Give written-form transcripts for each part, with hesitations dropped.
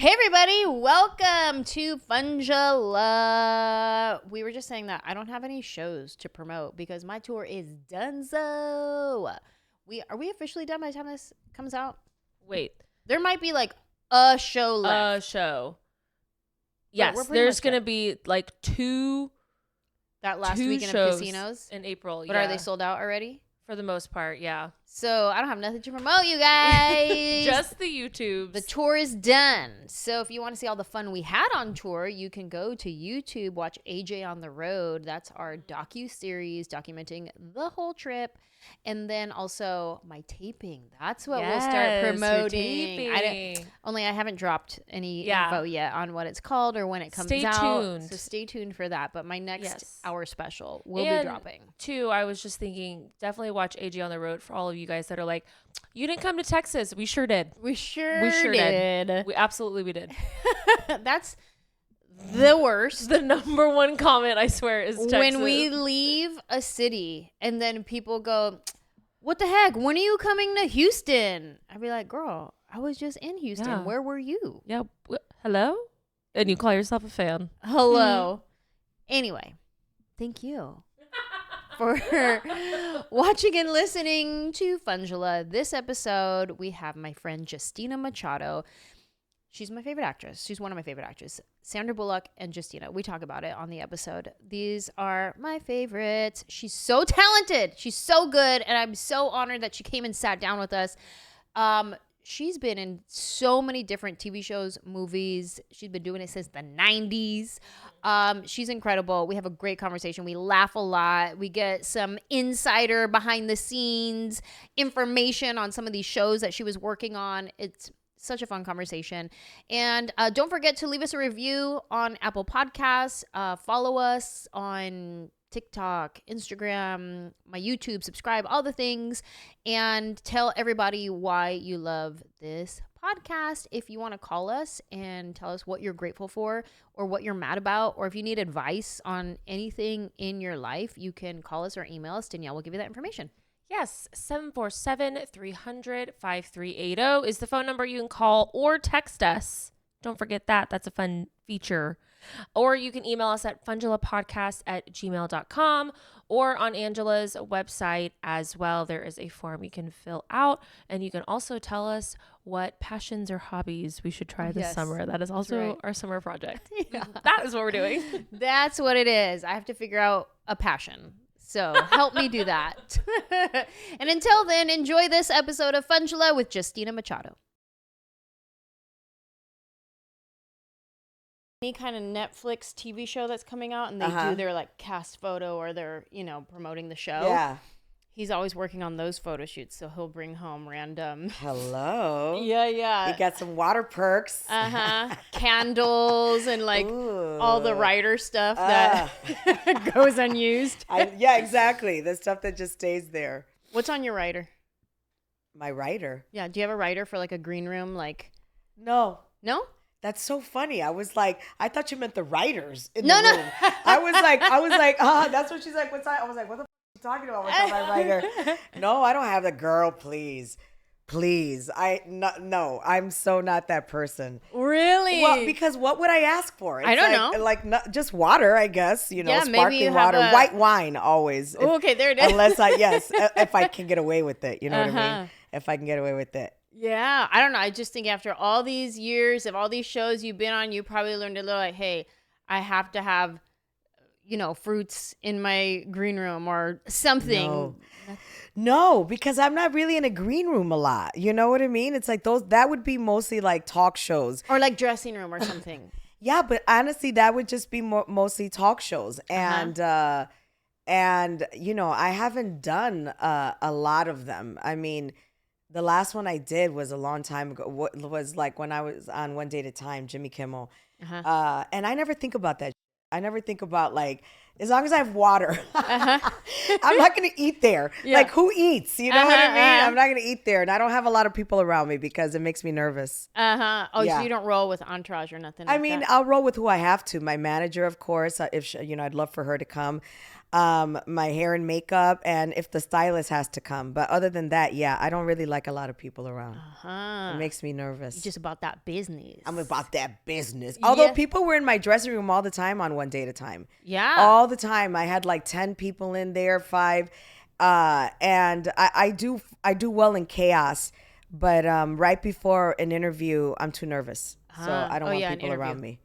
Hey everybody, welcome to Funjelah. We were just saying that I don't have any shows to promote because my tour is donezo. Are we officially done by the time this comes out? Wait. There might be like a show left. A show. Yes, there's going to be like two weekend of casinos in April. But are they sold out already? For the most part, yeah. So I don't have nothing to promote, you guys. Just the YouTubes. The tour is done. So if you want to see all the fun we had on tour, you can go to YouTube, watch AJ on the Road. That's our docu-series documenting the whole trip. And then also my taping. That's what we'll start promoting. I haven't dropped any info yet on what it's called or when it comes out. Stay tuned. So stay tuned for that. But my next hour special will be dropping. Too, I was just thinking, definitely watch AJ on the Road for all of you guys that are like, you didn't come to Texas. We sure did. We sure did. We absolutely did. That's the worst. The number one comment, I swear, is Texas. When we leave a city and then people go, what the heck? When are you coming to Houston? I'd be like, girl, I was just in Houston. Yeah. Where were you? Yeah. Hello? And you call yourself a fan. Hello. Anyway, thank you for watching and listening to Funjelah. This episode, we have my friend Justina Machado. She's my favorite actress. She's one of my favorite actresses. Sandra Bullock and Justina. We talk about it on the episode. These are my favorites. She's so talented. She's so good. And I'm so honored that she came and sat down with us. She's been in so many different TV shows, movies. She's been doing it since the 90s. She's incredible. We have a great conversation. We laugh a lot. We get some insider behind the scenes information on some of these shows that she was working on. It's such a fun conversation. And don't forget to leave us a review on Apple Podcasts. Follow us on TikTok, Instagram, my YouTube, subscribe, all the things. And tell everybody why you love this podcast. If you want to call us and tell us what you're grateful for or what you're mad about, or if you need advice on anything in your life, you can call us or email us. Danielle will give you that information. Yes, 747-300-5380 is the phone number you can call or text us. Don't forget that. That's a fun feature. Or you can email us at funjelahpodcast@gmail.com or on Anjelah's website as well. There is a form you can fill out, and you can also tell us what passions or hobbies we should try this summer. That is also our summer project. Yeah. That is what we're doing. That's what it is. I have to figure out a passion. So help me do that. And until then, enjoy this episode of Funjelah with Justina Machado. Any kind of Netflix TV show that's coming out and they do their like cast photo or they're, promoting the show. Yeah. He's always working on those photo shoots, so he'll bring home random. Hello. Yeah. You got some water perks. Candles and like all the writer stuff that goes unused. Yeah, exactly. The stuff that just stays there. What's on your writer? My writer? Yeah. Do you have a writer for like a green room? No. No? That's so funny. I was like, I thought you meant the writers in the room. I was like, that's what she's like. What's that? I was like, what the talking about with my writer? No, I don't have the girl, please no, I'm so not that person. Really? Well, because what would I ask for? It's I don't know. Not just water, I guess, sparkling maybe water, white wine always. Okay, there it is. Unless if I can get away with it, you know what I mean? If I can get away with it. Yeah, I don't know. I just think after all these years of all these shows you've been on, you probably learned a little like, hey, I have to have fruits in my green room or something. No, because I'm not really in a green room a lot. You know what I mean? It's like that would be mostly like talk shows. Or like dressing room or something. Yeah, but honestly, that would just be mostly talk shows. And, I haven't done a lot of them. I mean, the last one I did was a long time ago. Was like when I was on One Day at a Time, Jimmy Kimmel. And I never think about that. I never think about like As long as I have water. I'm not going to eat there. Yeah. Like, who eats? You know what I mean? I'm not going to eat there. And I don't have a lot of people around me because it makes me nervous. Oh, so you don't roll with entourage or nothing I mean, I'll roll with who I have to. My manager, of course, if she, I'd love for her to come. My hair and makeup, and if the stylist has to come. But other than that, yeah, I don't really like a lot of people around. It makes me nervous. You're just about that business. I'm about that business. Although people were in my dressing room all the time on One Day at a Time. Yeah. All the time. I had like 10 people in there, 5. And I do well in chaos. But right before an interview, I'm too nervous. So I don't want people around me.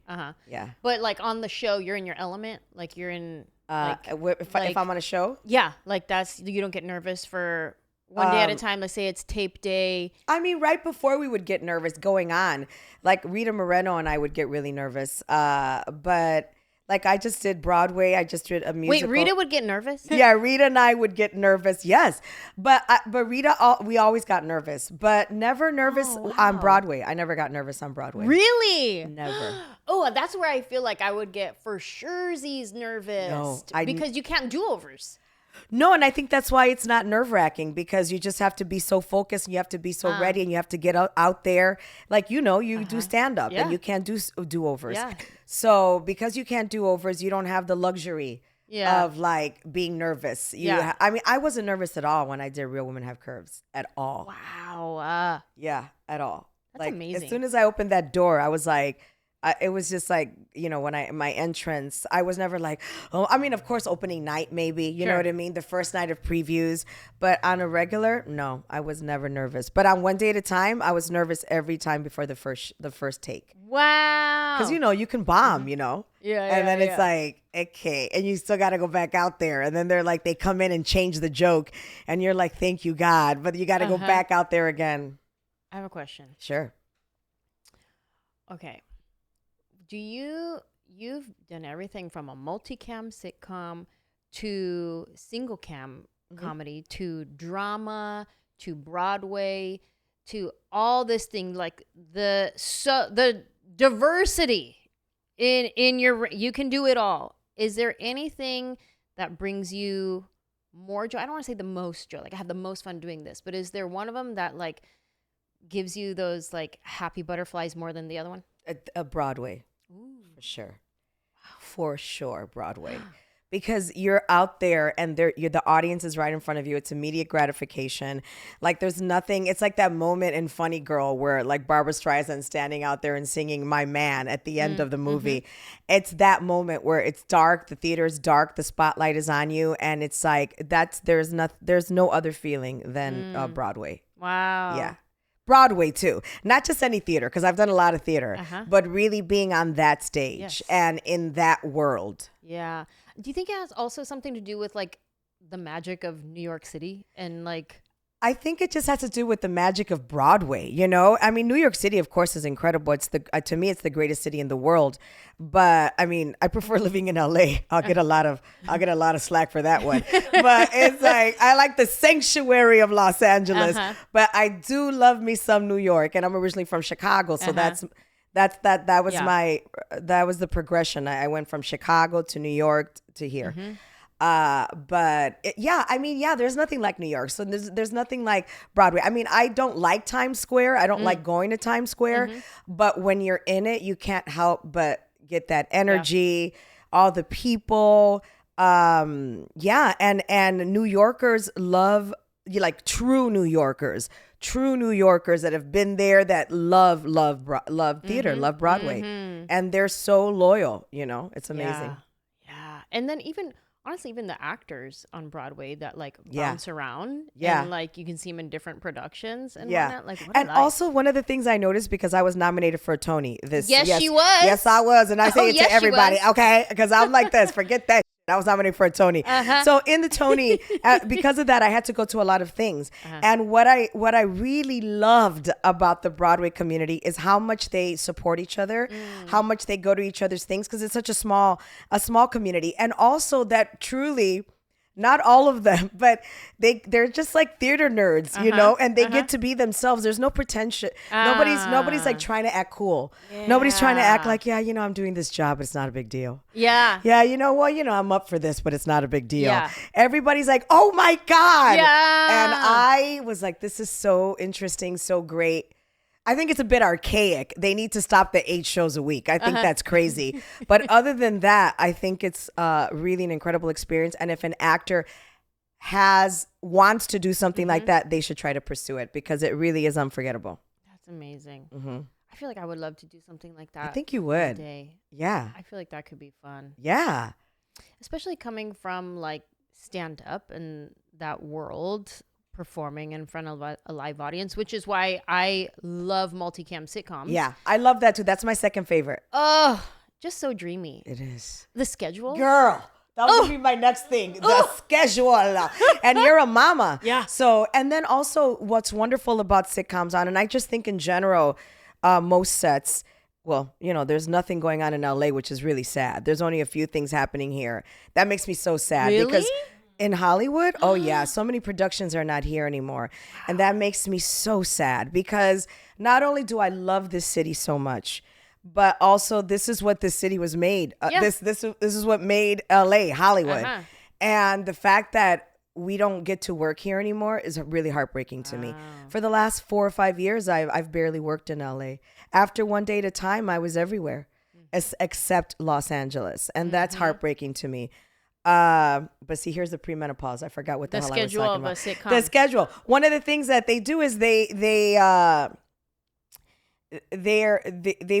Yeah. But like on the show, you're in your element? Like you're in... if I'm on a show? Yeah, like you don't get nervous for one day at a time. Let's say it's tape day. I mean, right before we would get nervous going on, like Rita Moreno and I would get really nervous. But like I just did Broadway. I just did a musical. Wait, Rita would get nervous? Yeah, Rita and I would get nervous. Yes. But Rita, we always got nervous, but never nervous on Broadway. I never got nervous on Broadway. Really? Never. Oh, that's where I feel like I would get for surezies nervous. No, because you can't do overs. No, and I think that's why it's not nerve-wracking, because you just have to be so focused and you have to be so ready and you have to get out there. Like, you do stand-up and you can't do do-overs. Yeah. So because you can't do overs, you don't have the luxury of like being nervous. I mean, I wasn't nervous at all when I did Real Women Have Curves at all. Wow. Yeah, at all. That's amazing. As soon as I opened that door, I was like, it was just like, when my entrance, I was never like, oh, I mean, of course, opening night, maybe, you know what I mean? The first night of previews, but on a regular, no, I was never nervous. But on One Day at a Time, I was nervous every time before the first take. Wow. Because, you can bomb, Yeah. And then it's like, okay. And you still got to go back out there. And then they're like, they come in and change the joke. And you're like, thank you, God. But you got to go back out there again. I have a question. Sure. Okay. You've done everything from a multicam sitcom to single cam comedy to drama to Broadway to all this thing, like the diversity in your, you can do it all. Is there anything that brings you more joy? I don't want to say the most joy, like I have the most fun doing this, but is there one of them that like gives you those like happy butterflies more than the other one? A Broadway. Ooh. For sure, Broadway. Because you're out there and the audience is right in front of you. It's immediate gratification. Like there's nothing. It's like that moment in Funny Girl where like Barbra Streisand standing out there and singing "My Man" at the end of the movie. It's that moment where it's dark, the theater's dark, the spotlight is on you, and it's like there's no other feeling than Broadway. Wow. Yeah. Broadway too, not just any theater, because I've done a lot of theater, but really being on that stage and in that world. Yeah. Do you think it has also something to do with like the magic of New York City and like? I think it just has to do with the magic of Broadway. I mean, New York City, of course, is incredible. It's to me, it's the greatest city in the world. But I mean, I prefer living in LA. I'll get a lot of slack for that one. But it's like I like the sanctuary of Los Angeles. But I do love me some New York, and I'm originally from Chicago, so that was the progression. I went from Chicago to New York to here. There's nothing like New York. So there's nothing like Broadway. I mean, I don't like Times Square. I don't like going to Times Square, but when you're in it, you can't help but get that energy, all the people. And New Yorkers love, true New Yorkers that have been there, that love theater, love Broadway. And they're so loyal, it's amazing. Yeah. And then even the actors on Broadway that like bounce around and like you can see them in different productions and whatnot. Like, also one of the things I noticed, because I was nominated for a Tony she was. Yes, I was. And I say it to everybody, okay? Because I'm like this, forget that. I was nominated for a Tony. So in the Tony, because of that, I had to go to a lot of things. And what I really loved about the Broadway community is how much they support each other, how much they go to each other's things, because it's such a small community. And also that truly Not all of them, but they're just like theater nerds, you know, and they get to be themselves. There's no pretension. Nobody's like trying to act cool. Yeah. Nobody's trying to act like, yeah, you know, I'm doing this job, but it's not a big deal. Yeah. Yeah, you know what? You know, I'm up for this, but it's not a big deal. Yeah. Everybody's like, oh my God. Yeah. And I was like, this is so interesting, so great. I think it's a bit archaic. They need to stop the 8 shows a week. I think that's crazy. But other than that, I think it's really an incredible experience. And if an actor wants to do something like that, they should try to pursue it because it really is unforgettable. That's amazing. I feel like I would love to do something like that. I think you would. Yeah. I feel like that could be fun. Yeah. Especially coming from like stand up and that world, performing in front of a live audience, which is why I love multicam sitcoms. Yeah, I love that too. That's my second favorite. Oh, just so dreamy. It is. The schedule. Girl, that would be my next thing. The schedule. And you're a mama. Yeah. So, and then also what's wonderful about sitcoms and I just think in general, most sets, well, you know, there's nothing going on in LA, which is really sad. There's only a few things happening here. That makes me so sad. Really? Because in Hollywood, oh yeah, so many productions are not here anymore. And that makes me so sad because not only do I love this city so much, but also this is what this city was made. This is what made LA, Hollywood. And the fact that we don't get to work here anymore is really heartbreaking to me. For the last 4 or 5 years, I've barely worked in LA. After One Day at a Time, I was everywhere except Los Angeles. And that's heartbreaking to me. But see, here's the premenopause. I forgot what the hell I was talking about. The schedule of a sitcom. The schedule. One of the things that they do is they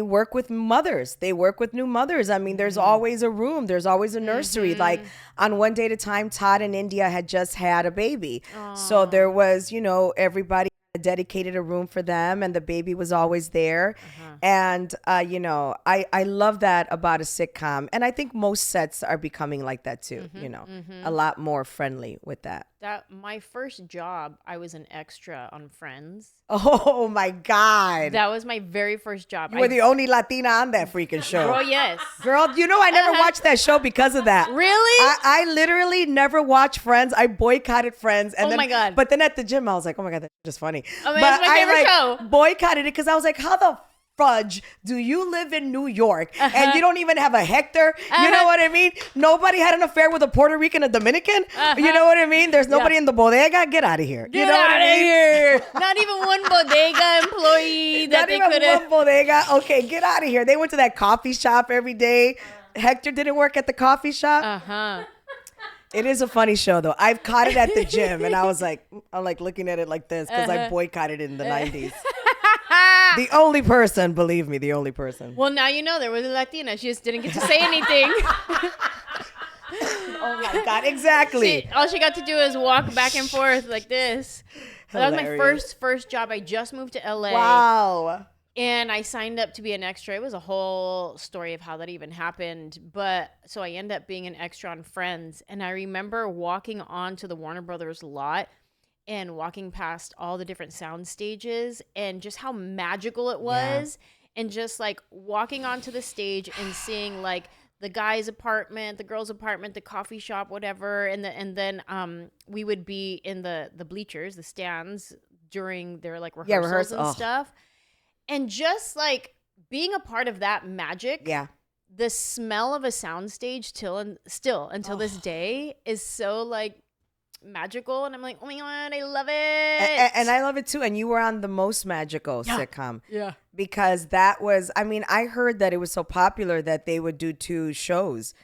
work with mothers. They work with new mothers. I mean, there's always a room. There's always a nursery. Like on One Day at a Time, Todd in India had just had a baby. So there was, you know, everybody dedicated a room for them and the baby was always there. And, you know, I love that about a sitcom. And I think most sets are becoming like that too, you know, a lot more friendly with that. My first job, I was an extra on Friends. Oh my God. That was my very first job. You were the only Latina on that freaking show. Girl, yes. Girl, you know, I never watched that show because of that. Really? I literally never watched Friends. I boycotted Friends. And my God. But then at the gym, I was like, oh my God, that's just funny. Oh man, that's my favorite show. Boycotted it because I was like, how the fudge do you live in New York and you don't even have a Hector? You know what I mean? Nobody had an affair with a Puerto Rican, a Dominican. You know what I mean? There's nobody in the bodega. Get out of here. Get out of here. Not even one bodega employee that they could have. One bodega. Okay, get out of here. They went to that coffee shop every day. Hector didn't work at the coffee shop. It is a funny show though. I've caught it at the gym and I'm like looking at it like this because I boycotted it in the 90s. The only person, believe me, the only person. Well, now you know there was a Latina. She just didn't get to say anything. Oh my God, exactly. All she got to do is walk back and forth like this. That was my first job. I just moved to LA. Wow. And I signed up to be an extra. It was a whole story of how that even happened. But so I ended up being an extra on Friends. And I remember walking onto the Warner Brothers lot and walking past all the different sound stages and just how magical it was. Yeah. And just like walking onto the stage and seeing like the guy's apartment, the girl's apartment, the coffee shop, whatever. And then we would be in the bleachers, the stands during their like rehearsals and stuff. And just like being a part of that magic. Yeah. The smell of a soundstage still until this day is so like magical, and I'm like, oh my God, I love it. And I love it too. And you were on the most magical sitcom. Yeah. Because that was, I mean, I heard that it was so popular that they would do 2 shows.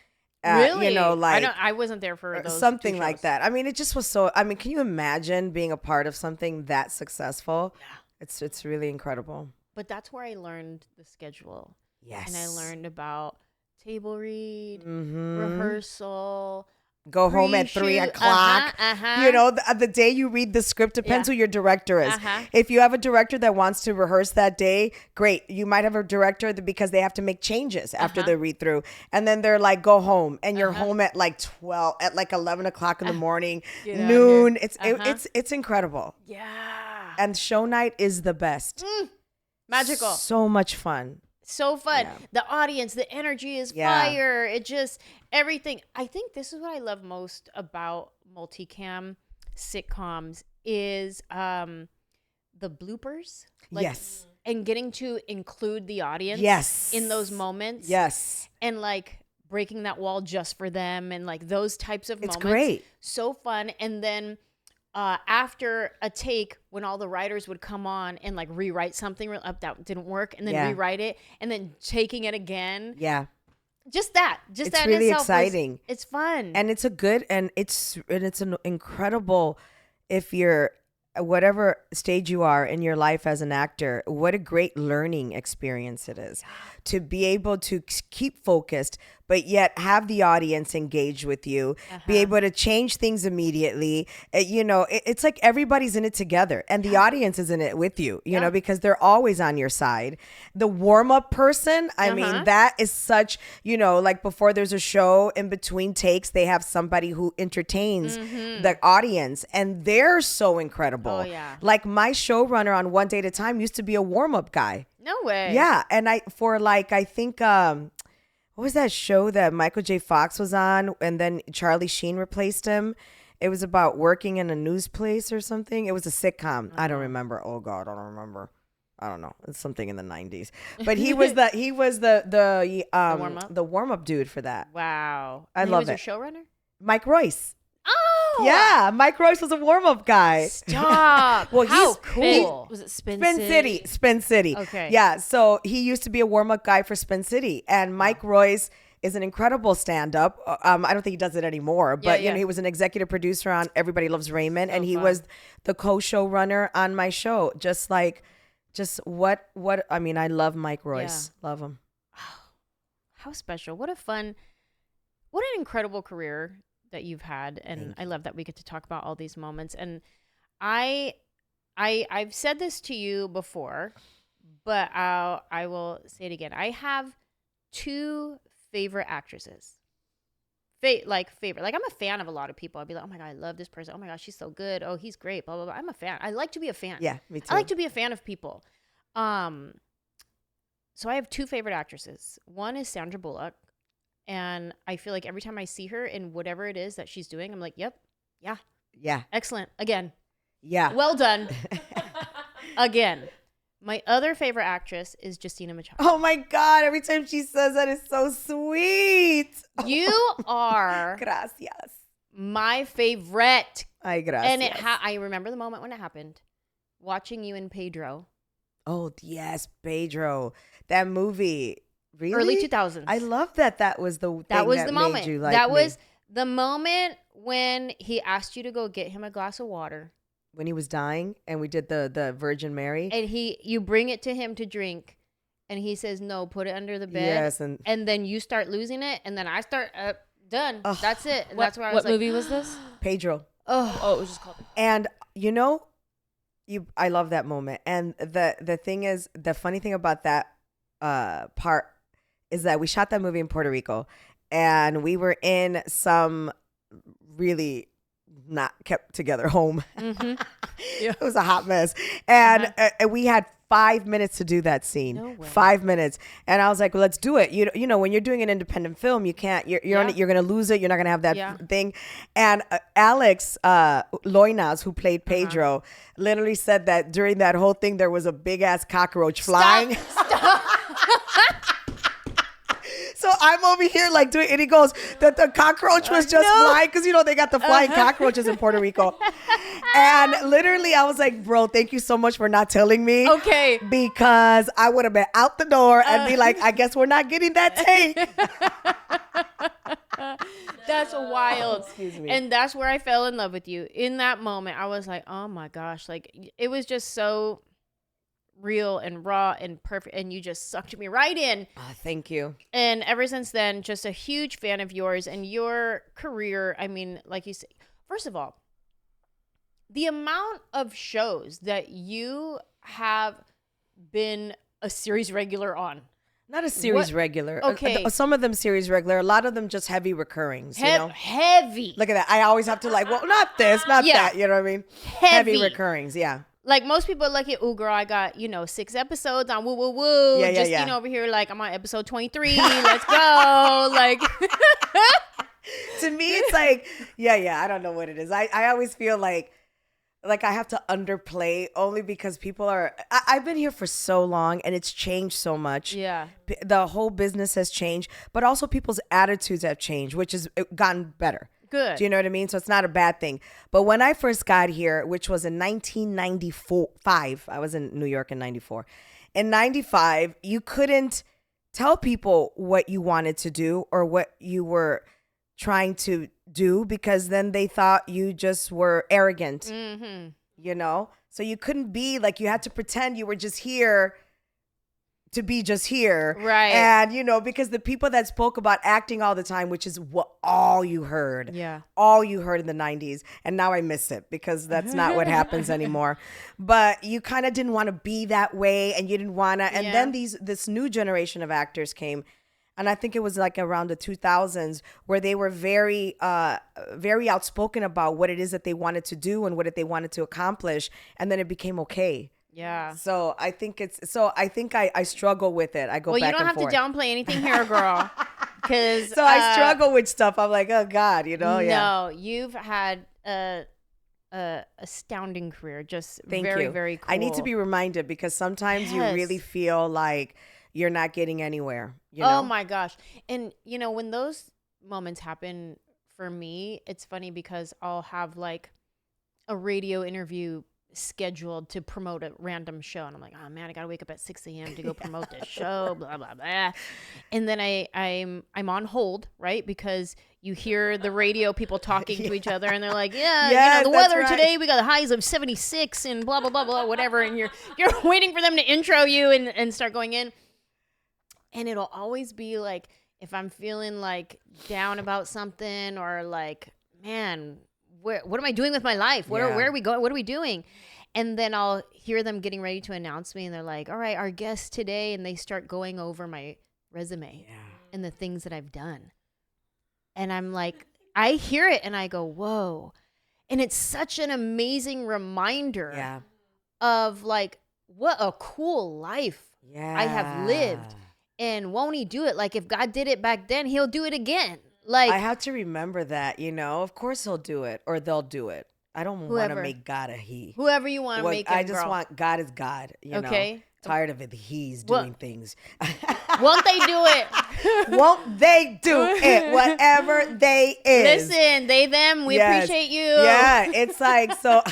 Really? You know, like I wasn't there for those something like that. I mean, it just was so, I mean, can you imagine being a part of something that successful? Yeah. It's really incredible. But that's where I learned the schedule. Yes. And I learned about table read, rehearsal, go home at 3 o'clock. You know, the day you read the script depends who your director is. If you have a director that wants to rehearse that day, great. You might have a director because they have to make changes after the read through. And then they're like, go home. And you're home at like 12, at like 11 o'clock in the morning, noon. It's incredible. Yeah. And show night is the best. Magical. So much fun. So fun. Yeah. The audience, the energy is fire. It just, everything. I think this is what I love most about multicam sitcoms is the bloopers. Like, yes. And getting to include the audience in those moments. Yes. And like breaking that wall just for them and like those types of moments. It's great. So fun. And then after a take, when all the writers would come on and like rewrite something that didn't work and then rewrite it and then taking it again. Yeah. Just that. Just it's that really in itself exciting. It's fun. And it's a good, and it's an incredible, if you're whatever stage you are in your life as an actor, what a great learning experience it is to be able to keep focused, but yet have the audience engage with you, be able to change things immediately. It's like everybody's in it together and the audience is in it with you, you know, because they're always on your side. The warm-up person, I mean, that is such, like before there's a show, in between takes, they have somebody who entertains the audience and they're so incredible. Oh, yeah. Like my showrunner on One Day at a Time used to be a warm-up guy. No way. Yeah. And I think, what was that show that Michael J. Fox was on and then Charlie Sheen replaced him? It was about working in a news place or something. It was a sitcom. I don't remember. Oh God, I don't remember. I don't know. It's something in the 90s. But he was the warm-up dude for that. Wow. I love it. He was your showrunner? Mike Royce. Oh. Yeah, Mike Royce was a warm-up guy. Stop. Well, how cool. Was it Spin City? Spin City. Okay. Yeah, so he used to be a warm-up guy for Spin City. And Mike Royce is an incredible stand-up. I don't think he does it anymore. But, he was an executive producer on Everybody Loves Raymond. And he was the co-showrunner on my show. I love Mike Royce. Yeah. Love him. How special. What an incredible career that you've had, and I love that we get to talk about all these moments. And I've said this to you before, but I will say it again. I have two favorite actresses. Favorite. Like, I'm a fan of a lot of people. I'll be like, oh my God, I love this person. Oh my gosh, she's so good. Oh, he's great. Blah blah blah. I'm a fan. I like to be a fan. Yeah, me too. I like to be a fan of people. So I have two favorite actresses. One is Sandra Bullock. And I feel like every time I see her in whatever it is that she's doing, I'm like, yep, yeah, excellent, again, yeah, well done, again. My other favorite actress is Justina Machado. Oh my God, every time she says that, it's so sweet. You are gracias, my favorite. Ay, gracias. And I remember the moment when it happened, watching you in Pedro. Oh yes, Pedro, that movie. Really? Early 2000s. I love that. That was the thing that was the moment. Made you like that me. was the moment when he asked you to go get him a glass of water. When he was dying, and we did the Virgin Mary. And you bring it to him to drink, and he says, "No, put it under the bed." Yes, and then you start losing it, and then I start done. That's it. And that's where I was like, what movie was this? Pedro. Oh, it was just called. And I love that moment. And the thing is, the funny thing about that part is that we shot that movie in Puerto Rico, and we were in some really not kept together home. Mm-hmm. It was a hot mess. And we had 5 minutes to do that scene. No way. 5 minutes. And I was like, well, let's do it. You know, when you're doing an independent film, you can't, you're going to lose it. You're not going to have that thing. And Alex Loinas, who played Pedro, literally said that during that whole thing, there was a big ass cockroach flying. Stop. So I'm over here like doing, and he goes, that the cockroach was just flying, because they got the flying cockroaches in Puerto Rico. And literally I was like, bro, thank you so much for not telling me. Okay. Because I would have been out the door and be like, I guess we're not getting that take. That's wild. Excuse me. And that's where I fell in love with you. In that moment, I was like, oh my gosh, like it was just so real and raw and perfect, and you just sucked me right in. Thank you. And ever since then, just a huge fan of yours and your career. I mean, like you say, first of all, the amount of shows that you have been a series regular on. Not a series regular. Okay. Some of them series regular. A lot of them just heavy recurrings. Heavy. Look at that. I always have to not this, not that. You know what I mean? Heavy recurrings. Yeah. like most people are like, ooh, girl, I got, 6 episodes on woo, woo, woo. Yeah, Justina over here, like, I'm on episode 23. Let's go. Like, to me, it's like, I don't know what it is. I always feel like I have to underplay only because people are, I've been here for so long and it's changed so much. Yeah. The whole business has changed, but also people's attitudes have changed, which has gotten better. Good. Do you know what I mean? So it's not a bad thing. But when I first got here, which was in 1995, I was in New York in 94. In 95, you couldn't tell people what you wanted to do or what you were trying to do because then they thought you just were arrogant, So you couldn't be like, you had to pretend you were just here to be just here. Right. And, because the people that spoke about acting all the time, which is all you heard. Yeah. All you heard in the 90s. And now I miss it because that's not what happens anymore. But you kind of didn't want to be that way and you didn't want to. And then this new generation of actors came. And I think it was like around the 2000s where they were very, very outspoken about what it is that they wanted to do and what they wanted to accomplish. And then it became okay. Yeah. So I think I struggle with it. I go back and forth. Well, you don't have to downplay anything here, girl. Because I struggle with stuff. I'm like, oh God, No, you've had a astounding career. Just very, very cool. I need to be reminded because sometimes you really feel like you're not getting anywhere. Oh my gosh. And when those moments happen for me, it's funny because I'll have like a radio interview scheduled to promote a random show and I'm like, oh man, I gotta wake up at 6 a.m. to go promote this show, blah blah blah. And then I'm on hold, right? Because you hear the radio people talking to each other and they're like, the weather today, we got the highs of 76 and blah blah blah blah whatever, and you're waiting for them to intro you and start going in. And it'll always be like, if I'm feeling like down about something or like, man, what am I doing with my life? Where are we going? What are we doing? And then I'll hear them getting ready to announce me and they're like, all right, our guest today. And they start going over my resume and the things that I've done. And I'm like, I hear it and I go, whoa. And it's such an amazing reminder of like, what a cool life I have lived. And won't he do it? Like if God did it back then, he'll do it again. Like I have to remember that, of course he'll do it or they'll do it. I don't want to make God a he. Whoever you want to make him, I just want God is God, okay. Tired of it. He's doing things. Won't they do it? Won't they do it? Whatever they is. Listen, they, them, we appreciate you. Yeah, it's like, so...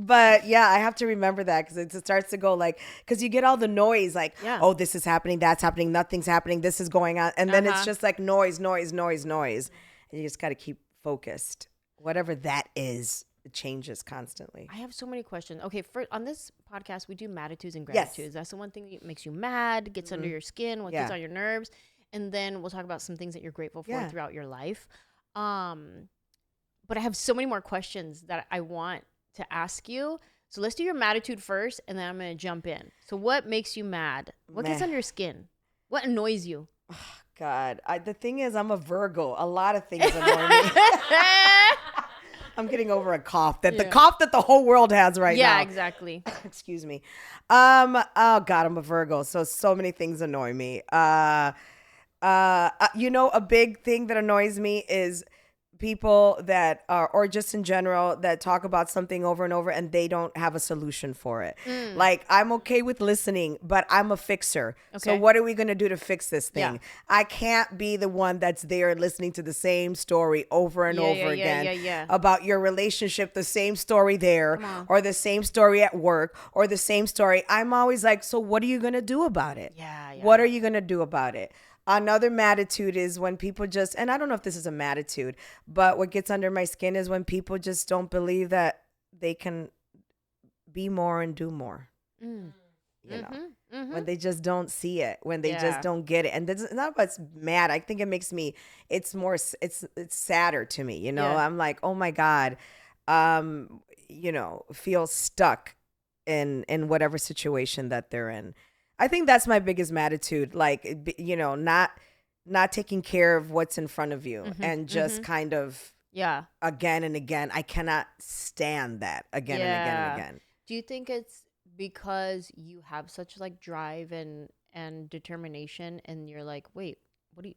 But I have to remember that because it starts to go like, because you get all the noise like, oh, this is happening, that's happening, nothing's happening, this is going on. And then it's just like noise. And you just got to keep focused. Whatever that is, it changes constantly. I have so many questions. Okay, on this podcast, we do MADtitudes and gratitudes. Yes. That's the one thing that makes you mad, gets under your skin, what gets on your nerves. And then we'll talk about some things that you're grateful for throughout your life. But I have so many more questions that I want to ask you. So let's do your MADtitude first, and then I'm going to jump in. So what makes you mad? What gets under your skin? What annoys you? Oh, God. The thing is, I'm a Virgo. A lot of things annoy me. I'm getting over a cough. The cough that the whole world has right now. Yeah, exactly. Excuse me. Oh, God, I'm a Virgo. So many things annoy me. A big thing that annoys me is people that are, or just in general, that talk about something over and over and they don't have a solution for it. Like, I'm okay with listening, but I'm a fixer. Okay. So what are we going to do to fix this thing? Yeah. I can't be the one that's there listening to the same story over and over again about your relationship, the same story there, or the same story at work, or the same story. I'm always like, so what are you going to do about it? What are you going to do about it? Another MADtitude is when people just, and I don't know if this is a MADtitude, but what gets under my skin is when people just don't believe that they can be more and do more. When they just don't see it, when they just don't get it. And it's not what's mad. I think it makes me, it's sadder to me. I'm like, oh my God, feel stuck in whatever situation that they're in. I think that's my biggest MADtitude, like, not taking care of what's in front of you and just kind of Yeah. again and again. I cannot stand that again and again and again. Do you think it's because you have such like drive and determination, and you're like, wait, what are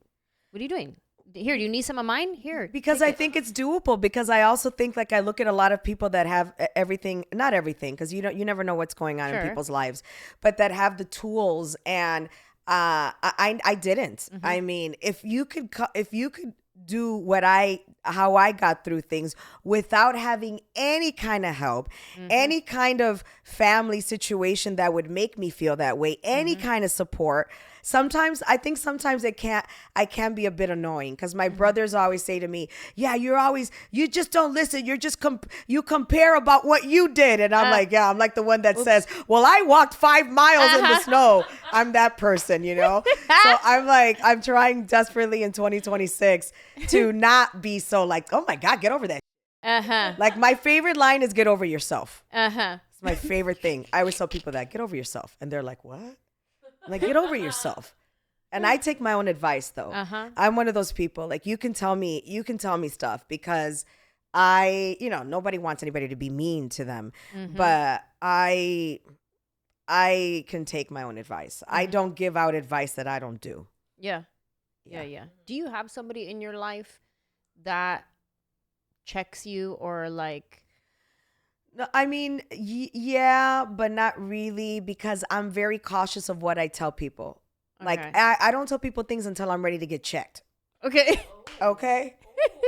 you doing? Here, do you need some of mine? Here. Because I think it's doable, because I also think, like, I look at a lot of people that have everything, not everything, because you never know what's going on in people's lives, but that have the tools, and I didn't. I mean, if you could do how I got through things without having any kind of help, any kind of family situation that would make me feel that way, any kind of support. I think sometimes I can be a bit annoying, because my brothers always say to me, yeah, you just don't listen. You're just, you compare about what you did. And I'm like, yeah, I'm like the one that says, well, I walked 5 miles in the snow. I'm that person, So I'm like, I'm trying desperately in 2026 to not be so like, oh my God, get over that. Like, my favorite line is get over yourself. It's my favorite thing. I always tell people that, get over yourself. And they're like, what? I'm like, get over yourself. And I take my own advice, though. I'm one of those people, like, you can tell me stuff, because nobody wants anybody to be mean to them, but I can take my own advice. I don't give out advice that I don't do. Yeah. Do you have somebody in your life that checks you, or like? No, I mean, yeah, but not really, because I'm very cautious of what I tell people. Okay. Like, I don't tell people things until I'm ready to get checked. Okay.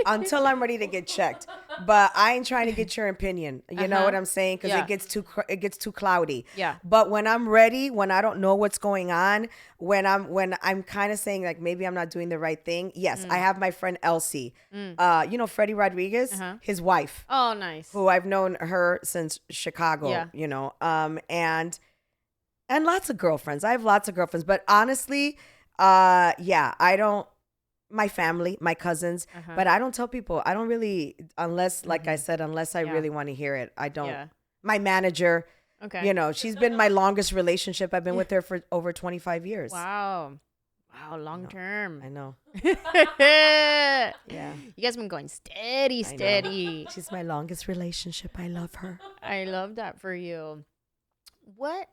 Until I'm ready to get checked. But I ain't trying to get your opinion. You know what I'm saying? Because it gets too cloudy. Yeah. But when I'm ready, when I don't know what's going on, when I'm kind of saying, like, maybe I'm not doing the right thing. Yes, I have my friend Elsie. Freddie Rodriguez, his wife. Oh, nice. Who I've known her since Chicago. Yeah. And lots of girlfriends. I have lots of girlfriends. But honestly, I don't. My family, my cousins, but I don't tell people. I don't really, unless, like I said, unless I really want to hear it. I don't. Yeah. My manager, she's been my longest relationship. I've been with her for over 25 years. Wow, long term. I know. Yeah. You guys have been going steady. She's my longest relationship. I love her. I love that for you. What,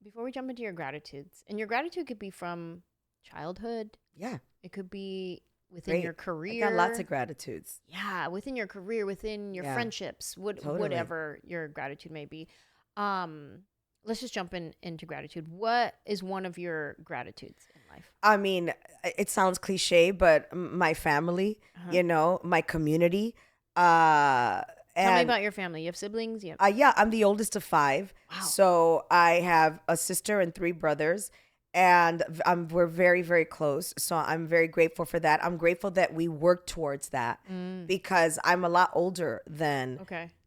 before we jump into your gratitudes, and your gratitude could be from childhood. Yeah. It could be within your career. I got lots of gratitudes. Yeah, within your career, within your friendships, whatever your gratitude may be. Let's just jump into gratitude. What is one of your gratitudes in life? I mean, it sounds cliche, but my family, my community. Tell me about your family. You have siblings? Yeah, I'm the oldest of 5. Wow. So I have a sister and 3 brothers. And we're very, very close. So I'm very grateful for that. I'm grateful that we work towards that, because I'm a lot older than,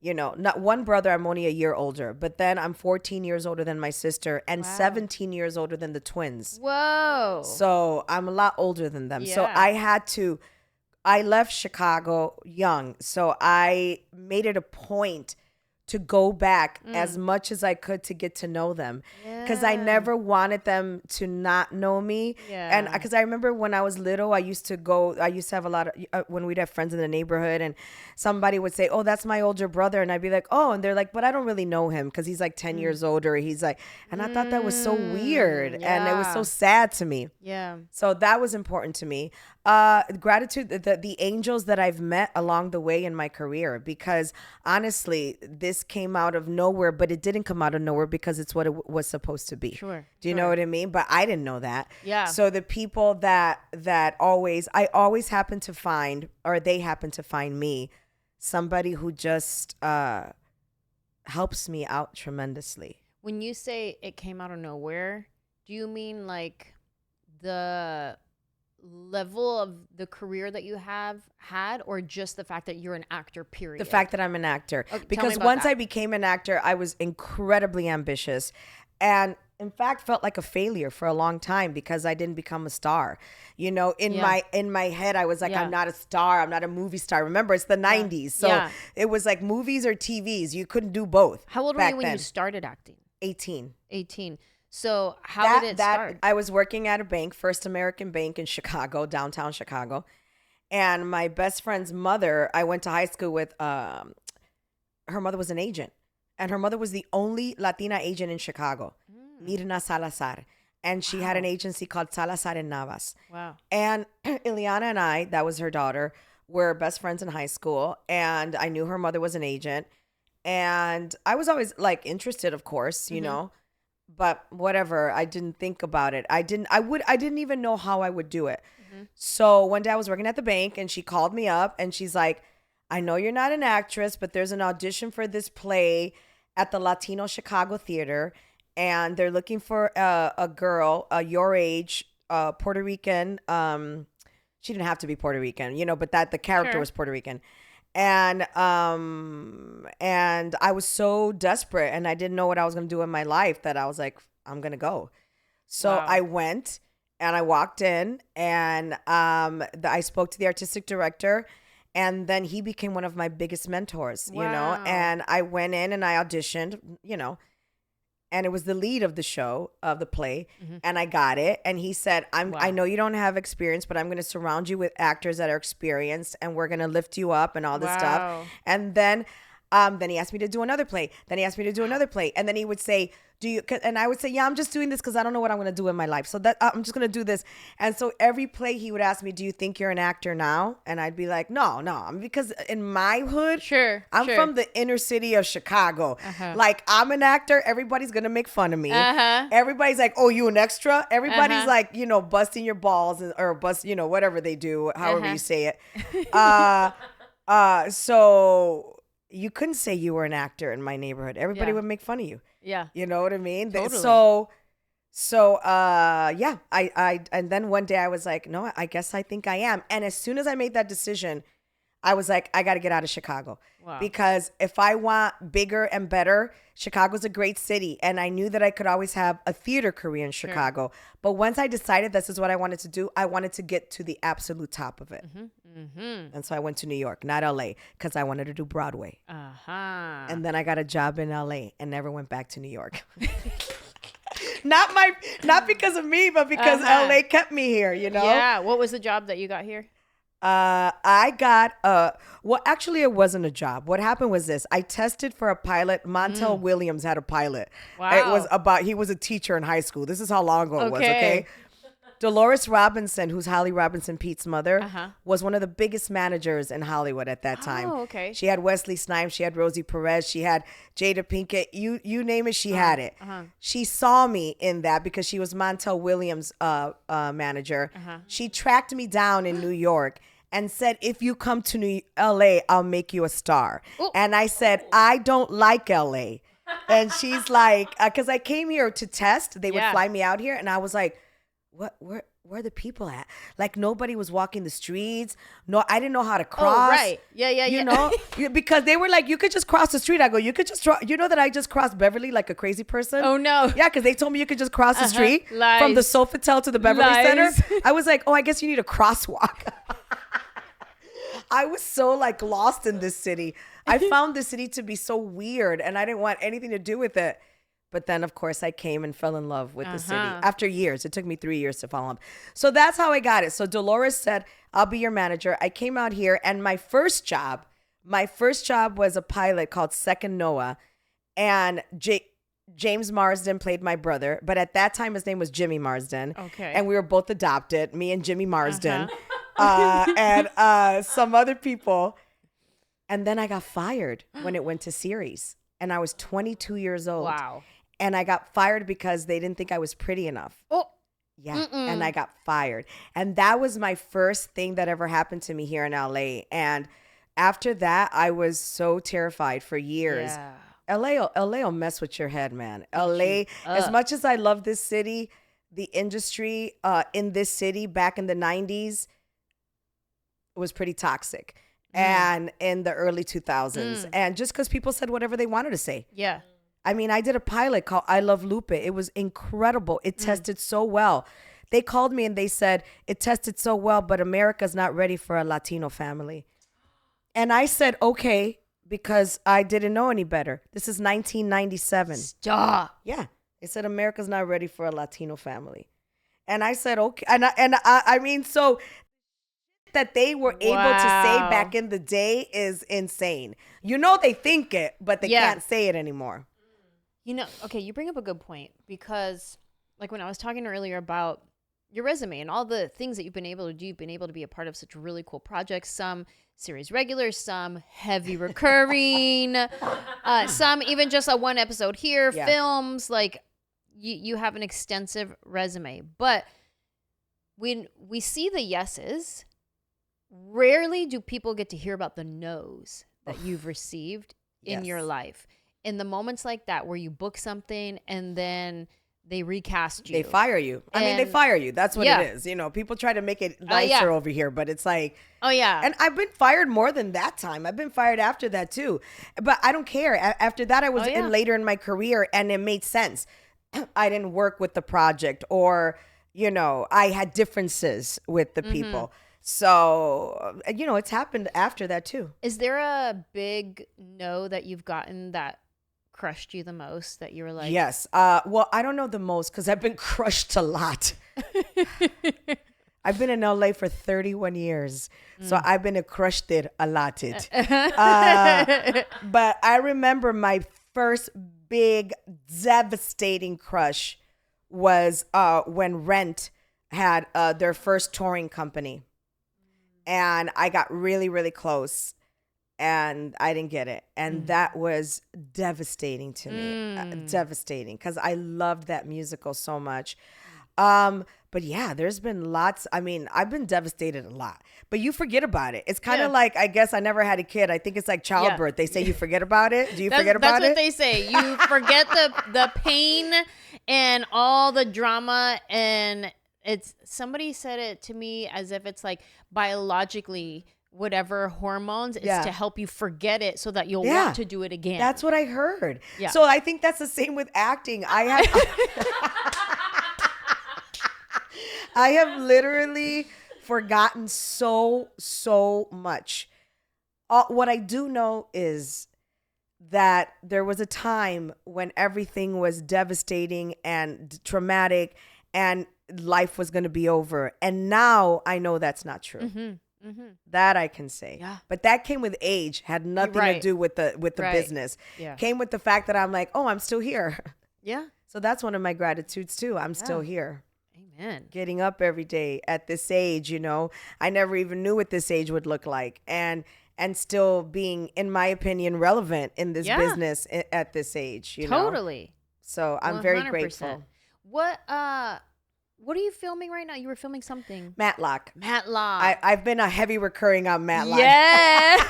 not one brother. I'm only a year older, but then I'm 14 years older than my sister and 17 years older than the twins. Whoa. So I'm a lot older than them. Yeah. So I left Chicago young. So I made it a point to go back as much as I could to get to know them, because I never wanted them to not know me. Yeah. And because I remember when I was little, I used to have a lot of, when we'd have friends in the neighborhood and somebody would say, oh, that's my older brother. And I'd be like, oh, and they're like, but I don't really know him because he's like 10 years older. He's like, and I thought that was so weird. Yeah. And it was so sad to me. Yeah. So that was important to me. Gratitude, the angels that I've met along the way in my career, because honestly, this came out of nowhere, but it didn't come out of nowhere because it's what it was supposed to be. Sure. Do you know what I mean? But I didn't know that. Yeah. So the people that I always happen to find, or they happen to find me, somebody who just helps me out tremendously. When you say it came out of nowhere, do you mean like the level of the career that you have had, or just the fact that you're an actor, period? The fact that I'm an actor. Okay, because once I became an actor, I was incredibly ambitious, and in fact felt like a failure for a long time because I didn't become a star. In my head, I was like, I'm not a star. I'm not a movie star. Remember, it's the 90s. So it was like movies or TVs. You couldn't do both. How old were you when you started acting? 18. So how did it start? I was working at a bank, First American Bank in Chicago, downtown Chicago. And my best friend's mother, I went to high school with, her mother was an agent. And her mother was the only Latina agent in Chicago, Mirna Salazar. And she had an agency called Salazar and Navas. Wow. And Ileana and I, that was her daughter, were best friends in high school. And I knew her mother was an agent. And I was always like interested, of course, you know, but whatever. I didn't think about it. I didn't even know how I would do it. So one day I was working at the bank and she called me up and she's like, I know you're not an actress, but there's an audition for this play at the Latino Chicago Theater. And they're looking for a girl your age, Puerto Rican. She didn't have to be Puerto Rican, you know, but that the character was Puerto Rican. And I was so desperate and I didn't know what I was going to do in my life that I was like, I'm going to go. So I went and I walked in and I spoke to the artistic director. And then he became one of my biggest mentors, you know, and I went in and I auditioned, you know, and it was the lead of the show, of the play, and I got it. And he said, I know you don't have experience, but I'm going to surround you with actors that are experienced and we're going to lift you up and all this stuff. And then he asked me to do another play. Then he asked me to do another play. And then he would say, and I would say, yeah, I'm just doing this because I don't know what I'm going to do in my life. So that I'm just going to do this. And so every play he would ask me, do you think you're an actor now? And I'd be like, no, because in my hood, I'm from the inner city of Chicago. Like I'm an actor. Everybody's going to make fun of me. Everybody's like, oh, you an extra? Everybody's like, you know, busting your balls or bust, you know, whatever they do, however you say it. So you couldn't say you were an actor in my neighborhood. Everybody would make fun of you. Yeah. You know what I mean? Totally. Yeah, and then one day I was like, no, I guess I think I am. And as soon as I made that decision, I was like, I got to get out of Chicago. Because if I want bigger and better, Chicago's a great city. And I knew that I could always have a theater career in Chicago. But once I decided this is what I wanted to do, I wanted to get to the absolute top of it. And so I went to New York, not LA, because I wanted to do Broadway. And then I got a job in LA and never went back to New York. Not because of me, but because LA kept me here, you know? Yeah. What was the job that you got here? I got well, actually it wasn't a job. What happened was this. I tested for a pilot. Montel Williams had a pilot. It was he was a teacher in high school. This is how long ago it was, okay? Dolores Robinson, who's Holly Robinson Pete's mother, was one of the biggest managers in Hollywood at that time. Oh, okay. She had Wesley Snipes, she had Rosie Perez, she had Jada Pinkett, you name it, she had it. She saw me in that because she was Montel Williams' manager. She tracked me down in New York and said, if you come to LA, I'll make you a star. Ooh. And I said, I don't like LA. And she's like, because I came here to test. They would fly me out here. And I was like, where are the people at? Like nobody was walking the streets. No, I didn't know how to cross. Oh, right. Yeah. You know, because they were like, you could just cross the street. I go, you could just, you know that I just crossed Beverly like a crazy person? Oh, no. Yeah, because they told me you could just cross the street from the Sofitel to the Beverly Center. I was like, oh, I guess you need a crosswalk. I was so like lost in this city. I found this city to be so weird and I didn't want anything to do with it. But then, of course, I came and fell in love with the city after years. It took me 3 years to fall in love. So that's how I got it. So Dolores said, I'll be your manager. I came out here and my first job was a pilot called Second Noah. And James Marsden played my brother. But at that time, his name was Jimmy Marsden. Okay. And we were both adopted, me and Jimmy Marsden. And some other people. And then I got fired when it went to series. And I was 22 years old. Wow. And I got fired because they didn't think I was pretty enough. Oh. Yeah. And I got fired. And that was my first thing that ever happened to me here in LA. And after that, I was so terrified for years. Yeah. LA will mess with your head, man. LA, as much as I love this city, the industry in this city back in the 90s was pretty toxic. And in the early 2000s. And just because people said whatever they wanted to say. Yeah. I mean, I did a pilot called I Love Lupe. It was incredible. It tested so well. They called me and they said, it tested so well, but America's not ready for a Latino family. And I said, okay, because I didn't know any better. This is 1997. Stop. Yeah. They said, America's not ready for a Latino family. And I said, okay. And I mean, so that they were able to say back in the day is insane. You know, they think it, but they can't say it anymore. You know, okay, you bring up a good point because like when I was talking earlier about your resume and all the things that you've been able to do, you've been able to be a part of such really cool projects, some series regulars, some heavy recurring, some even just a one episode here, films, like you have an extensive resume. But when we see the yeses, rarely do people get to hear about the no's that you've received in your life. In the moments like that where you book something and then they recast you. They fire you. They fire you. That's what it is. You know, people try to make it nicer over here, but it's like, oh yeah. And I've been fired more than that time. I've been fired after that too. But I don't care. After that, I was in later in my career and it made sense. I didn't work with the project or, you know, I had differences with the people. So, you know, it's happened after that too. Is there a big no that you've gotten that crushed you the most that you were like? Yes. Well, I don't know the most because I've been crushed a lot. I've been in LA for 31 years. So I've been crushed a lotted. But I remember my first big devastating crush was when Rent had their first touring company. And I got really, really close. And I didn't get it. And that was devastating to me. Devastating. Because I loved that musical so much. But yeah, there's been lots. I mean, I've been devastated a lot. But you forget about it. It's kind of like, I guess I never had a kid. I think it's like childbirth. They say you forget about it. Do you forget about it? That's what they say. You forget the pain and all the drama. And somebody said it to me as if it's like biologically whatever hormones is to help you forget it so that you'll want to do it again. That's what I heard. Yeah. So I think that's the same with acting. I have literally forgotten so much. What I do know is that there was a time when everything was devastating and traumatic and life was going to be over. And now I know that's not true. That I can say. Yeah. But that came with age, had nothing to do with the business. Yeah. Came with the fact that I'm like, oh, I'm still here. Yeah. So that's one of my gratitudes too. I'm still here. Amen. Getting up every day at this age, you know. I never even knew what this age would look like. And still being, in my opinion, relevant in this business at this age, you know. Totally. So I'm 100%. Very grateful. What are you filming right now? You were filming something. Matlock. Matlock. I've been a heavy recurring on Matlock. Yeah.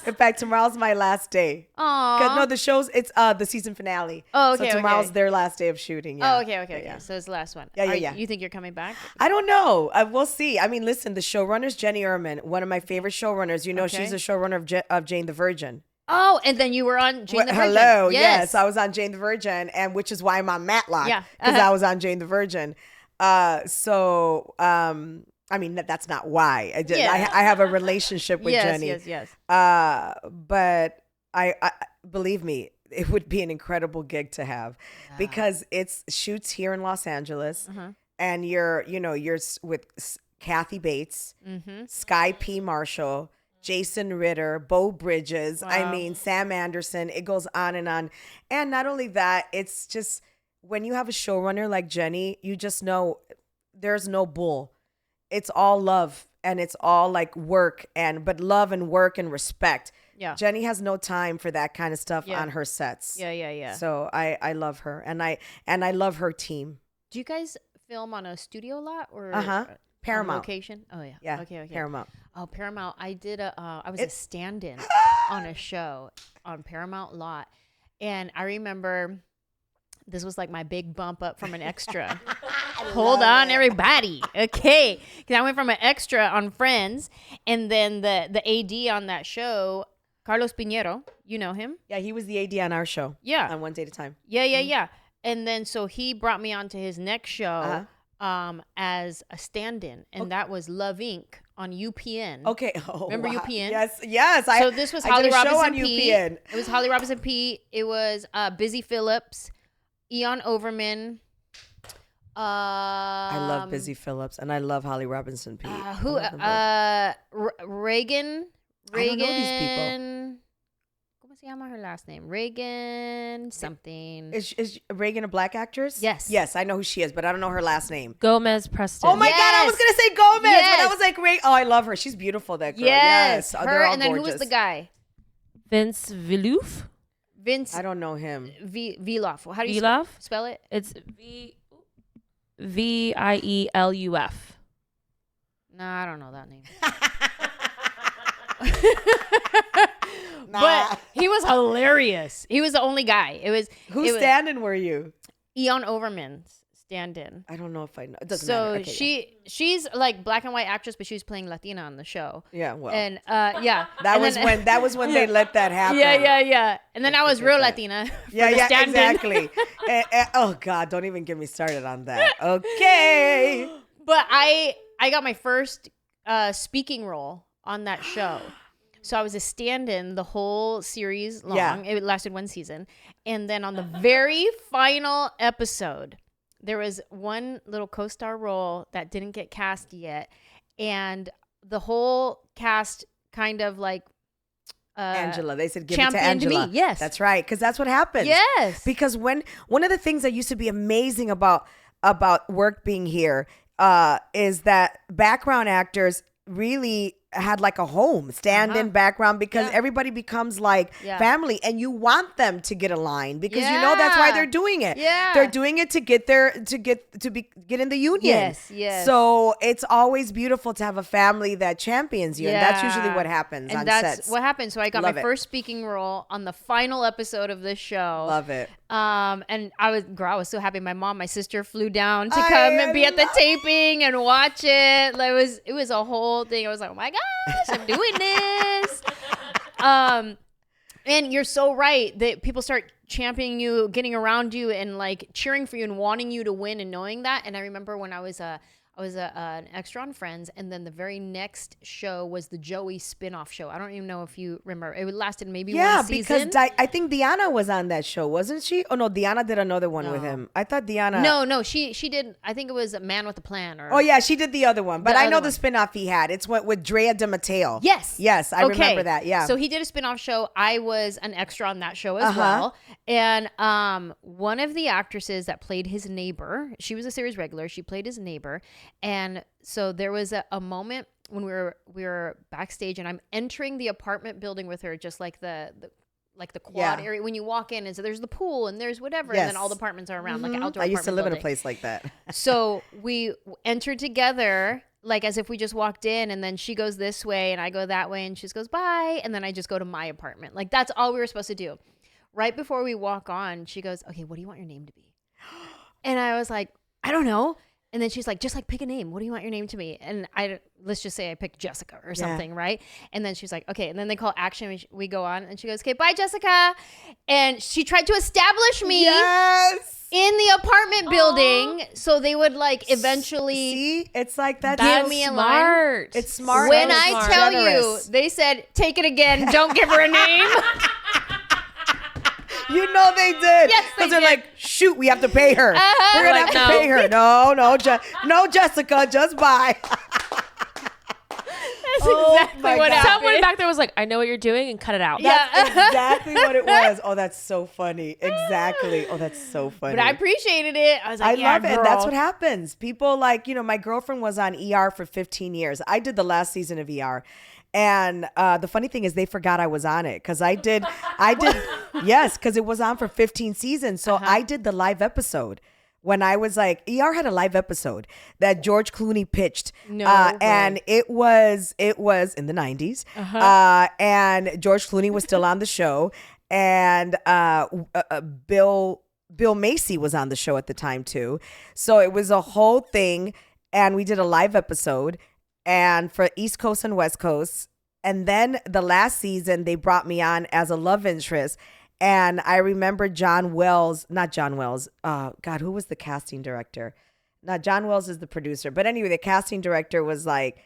In fact, tomorrow's my last day. Aww. No, the show's, it's the season finale. Oh, okay. So tomorrow's their last day of shooting. Yeah. Oh, okay. Yeah. So it's the last one. Yeah. You think you're coming back? I don't know. We'll see. I mean, listen, the showrunner's Jenny Erman, one of my favorite showrunners. You know, she's a showrunner of Jane the Virgin. Oh, and then you were on Jane the Virgin. Hello, yes. I was on Jane the Virgin, and which is why I'm on Matlock, because I was on Jane the Virgin. I mean, that's not why. I have a relationship with Jenny. Yes. But I believe me, it would be an incredible gig to have because it's shoots here in Los Angeles, and you're with Kathy Bates, Sky P. Marshall, Jason Ritter, Bo Bridges, I mean, Sam Anderson, it goes on. And not only that, it's just when you have a showrunner like Jenny, you just know there's no bull. It's all love and it's all like work but love and work and respect. Yeah. Jenny has no time for that kind of stuff on her sets. Yeah. So I love her and I love her team. Do you guys film on a studio lot or Paramount location? Oh yeah. Yeah. Okay. Paramount. Oh, Paramount. I did I was a stand-in on a show on Paramount lot. And I remember this was like my big bump up from an extra. Hold on, everybody. Okay. Because I went from an extra on Friends, and then the AD on that show, Carlos Pinheiro, you know him? Yeah, he was the AD on our show. Yeah. On One Day at a Time. Yeah. And then so he brought me on to his next show as a stand-in, and that was Love Inc. on UPN. Okay. Oh, remember UPN? Yes. So this was Holly Robinson P. It was Holly Robinson P. It was Busy Phillips, Eon Overman. I I love Busy Phillips, and I love Holly Robinson Pete. Reagan. I don't know these people. ¿Cómo se llama her last name? Reagan something. Is Reagan a black actress? Yes. Yes, I know who she is, but I don't know her last name. Gomez Preston. Oh my God, I was gonna say Gomez, but I was like, oh, I love her. She's beautiful. That girl. Yes, Yes. her. They're all And then gorgeous. who was the guy? Vince Villouf. Vince. I don't know him. Villouf. How do you Villouf? spell it? It's Vieluf. No, I don't know that name. Nah. But he was hilarious. He was the only guy. Whose stand-in were you? Eon Overman's stand-in. I don't know if I know. It doesn't So matter. Okay, she's like black and white actress, but she was playing Latina on the show. yeah, well, And yeah, that was when they let that happen. Yeah. And then I was real that. Latina. Yeah, stand-in. exactly. Oh God, don't even get me started on that. Okay. But I got my first speaking role on that show. So I was a stand-in the whole series long. Yeah. It lasted one season. And then on the very final episode, there was one little co-star role that didn't get cast yet. And the whole cast kind of like Anjelah. They said give it to championed Anjelah. me. Yes. That's right. Because that's what happens. Yes. Because one of the things that used to be amazing about work being here is that background actors really had like a home stand-in background because everybody becomes like family, and you want them to get a line because you know that's why they're doing it. Yeah. They're doing it to get in the union. Yes. So it's always beautiful to have a family that champions you, and that's usually what happens and on that's sets. what happened. So I got Love my it. first speaking role on the final episode of this show. Love it. And I was so happy. My sister flew down to come and be at the taping and watch it. Like it was a whole thing. I was like, oh my gosh, I'm doing this. And you're so right that people start championing you, getting around you, and like cheering for you and wanting you to win and knowing that. And I remember when I was an extra on Friends, and then the very next show was the Joey spinoff show. I don't even know if you remember. It lasted maybe one season. Yeah, because I think Diana was on that show, wasn't she? Oh no, Diana did another one with him. I thought Diana. No, she did. I think it was a Man with a Plan. Or Oh yeah, she did the other one, but I know the one. spinoff he had. It's with Drea de Mateo. Yes, I remember that. Yeah. So he did a spinoff show. I was an extra on that show as well. And one of the actresses that played his neighbor, she was a series regular. She played his neighbor, and so there was a moment when we were backstage, and I'm entering the apartment building with her, just like the quad area when you walk in, and so there's the pool and there's whatever, and then all the apartments are around like an outdoor. I used to live building. in a place like that. So we entered together, like as if we just walked in, and then she goes this way and I go that way, and she just goes bye, and then I just go to my apartment. Like that's all we were supposed to do. Right before we walk on, she goes, okay, what do you want your name to be? And I was like, I don't know. And then she's like, just like pick a name. What do you want your name to be? And let's just say I picked Jessica or something, right? And then she's like, okay. And then they call action. We go on, and she goes, okay, bye, Jessica. And she tried to establish me in the apartment building, so they would like eventually See, it's like that. give me a line. It's smart. When and I it's tell generous. you, they said, take it again. Don't give her a name. You know they did. Yes, they Because they're did. like, shoot, we have to pay her. Uh-huh. We're going Like, to have to pay her. No, Jessica, just bye. That's Oh exactly my what God. happened. Someone back there was like, I know what you're doing, and cut it out. Yeah. That's exactly what it was. Oh, that's so funny. Exactly. Oh, that's so funny. But I appreciated it. I was like, I love it. And that's girl. what happens. People like, my girlfriend was on ER for 15 years. I did the last season of ER. And the funny thing is they forgot I was on it because I did. Yes, because it was on for 15 seasons. So I did the live episode when I was like, ER had a live episode that George Clooney pitched. And it was in the 90s. And George Clooney was still on the show. And Bill Macy was on the show at the time too. So it was a whole thing. And we did a live episode. And for East Coast and West Coast. And then the last season, they brought me on as a love interest. And I remember John Wells, not John Wells. God, who was the casting director? Not John Wells is the producer. But anyway, the casting director was like,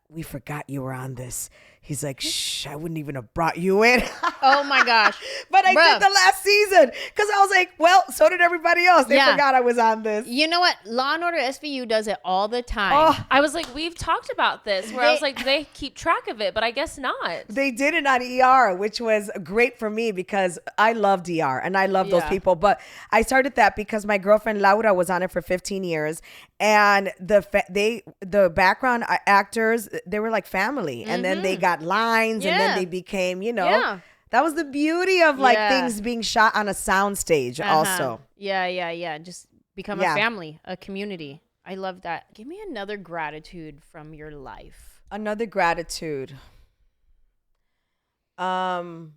we forgot you were on this. He's like, shh, I wouldn't even have brought you in. Oh my gosh. But I did the last season because I was like, well, so did everybody else. They forgot I was on this. You know what? Law and Order SVU does it all the time. Oh, I was like, we've talked about this where I was like, they keep track of it, but I guess not. They did it on ER, which was great for me because I loved ER and I love those people. But I started that because my girlfriend Laura was on it for 15 years. And the background actors, they were like family. And then they got lines and then they became, that was the beauty of like things being shot on a sound stage also. Yeah. Just become a family, a community. I love that. Give me another gratitude from your life. Another gratitude. I'm